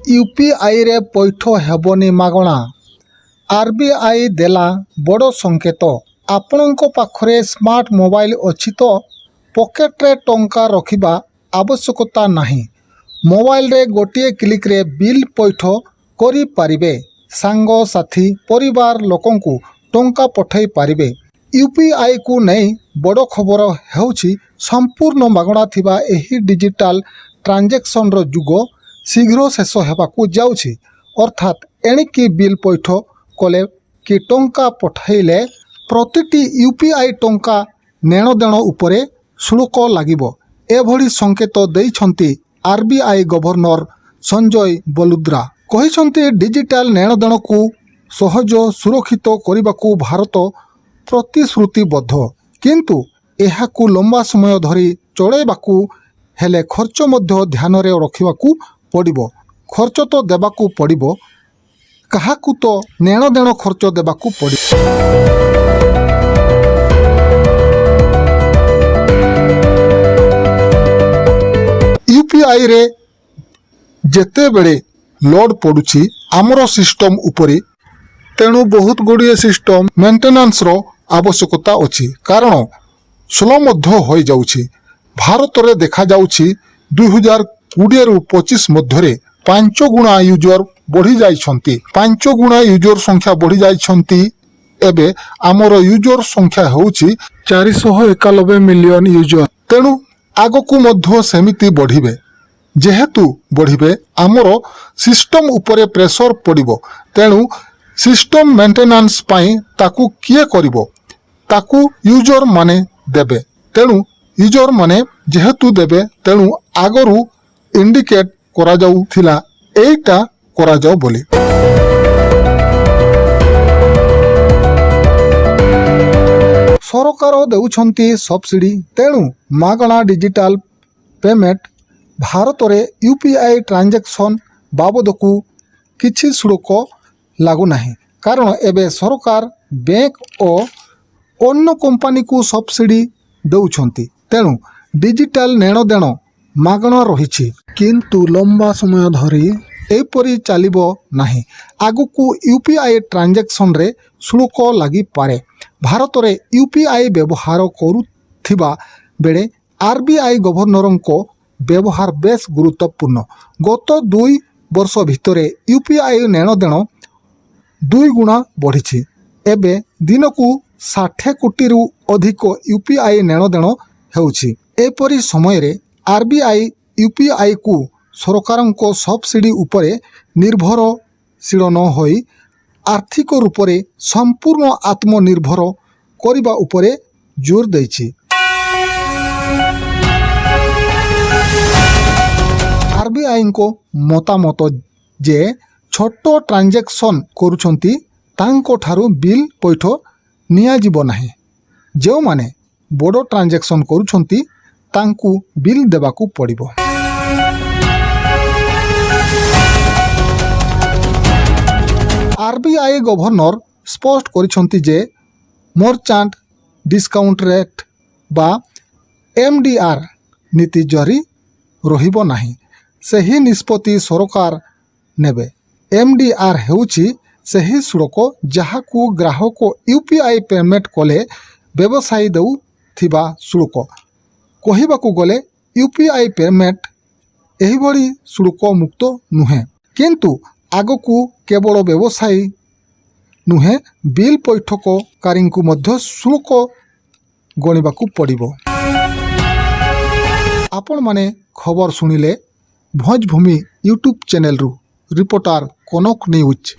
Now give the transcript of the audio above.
UPI रे पैठ हेबनी मागणा। RBI देला बड़ संकेत। आपणको पाखरे स्मार्ट मोबाइल अच्छी तो पॉकेट रे टंका रखिबा आवश्यकता नाही। मोबाइल रे गोटिए क्लिक रे बिल पैठ करि पारिबे। सांग साथी परिवार लोकंकु टंका पठै पारिबे। यूपीआई को नहीं बड़ खबर हेउछि संपूर्ण मागणा थिबा एही डिजिटल ट्रांजैक्शन रो जुग शीघ्र शेष हेबाकु जाउछि। अर्थात एणिकी बिल पैठ कले कि टंका पठाइले प्रतिटी यूपीआई टंका नेणदेण उपरे शुल्क लागिबो। एभଳି संकेत दैछन्ति आरबीआई गवर्नर संजय बलुद्रा। कहिछन्ति डिजिटल नेणदेण को सहज सुरक्षित करबाकू भारत प्रतिश्रुतिबद्ध, किंतु एहाकू लंबा समय धरी चलैबाकू हेले खर्च मध्य ध्यान रे रखिबाकू पड़िबो। खर्च तो देबाकू पड़िबो, काहाकू तो नेणदेण खर्च देबाकू पड़िबो। यूपीआई रे जेते बेले लोड पड़ुछि आमर सिस्टम उपरे, तेणु बहुत गुड़िए सिस्टम मेंटेनेंस रो आवश्यकता अछि, कारण स्लो मध्य हो जाउछि। भारत रे देखा जाउछि 2020 रु 25 मध्य 5 गुणा यूजर बढ़ी जाइछन्ति। 5 गुणा यूजर संख्या बढ़ी जाइछन्ति। एबे आमर यूजर संख्या होउछि 491 मिलियन यूजर। तेणु आगकू मध्य सेमिति बढ़िबे। जेहेतु बढ़िबे आमर सिस्टम उपरे प्रेशर पड़िबो। तेणु सिस्टम मेंटेनेंस पाई ताकू किए करिबो, ताकू यूजर माने देबे। तेणु यूजर माने जेहेतु देबे, तेणु आगरू इंडिकेट करा जाऊ थिला एटा करा जाऊ बोली। सरकार देउछन्ति सब्सिडी, तेणु मागणा डिजिटल पेमेंट भारत रे यूपीआई ट्रांजैक्शन बाबदकू किछि शुल्क लागू नाही, कारण एबे सरकार बैंक और अन्य कंपनी को सब्सिडी देउछन्ति। तेणु डिजिटल नेणदेण मागणा रहिछि, किंतु लंबा समय धरी एपरि चलिबो नाही। आगुकू यूपीआई ट्रांजैक्शन रे शुल्क लागि पारे। भारत रे यूपीआई व्यवहार करुथिबा बेले आरबीआई गवर्नरको व्यवहार बेस गुरुत्वपूर्ण। गत 2 वर्ष भितरे यूपीआई नेणदेण 2 गुणा बढ़ी। एबे दिनकू 60 कोटी रु अधिक यूपीआई नेणदेण हेउछि। एपरि समय रे आरबीआई यूपीआई को सरकारको सब्सिडी उपरे निर्भरशील न होई आर्थिक रूप से संपूर्ण आत्मनिर्भर करिबा उपरे जोर दैछि। आरबीआई को मतामत जे छोट ट्रांजैक्शन करुछन्ति तांको ठारू बिल पैठ नियाजिबो नाही। जो माने बड़ ट्रांजैक्शन करुछन्ति तांकू बिल देबाकू पड़िबो। आरबीआई गवर्नर स्पष्ट करिछन्ति जे मर्चेंट डिस्काउंट रेट बा एमडीआर नीति जारी रहिबो नाही। सही निष्पत्ति सरकार नेबे। एमडीआर हेउछि सही शुल्क जहाकू ग्राहक यूपीआई पेमेंट कले व्यवसायी देउ थिबा शुल्क। कहिबाकू गले यूपीआई पेमेंट एही भली शुल्क मुक्त नुहे, किंतु आगकू केवल व्यवसायी नुहे बिल पैठककारी को मध्य शुल्क गणिबाकू पड़िबो। आपण माने खबर सुनिले भोजभूमि यूट्यूब चैनल रु रिपोर्टर कनक न्यूज।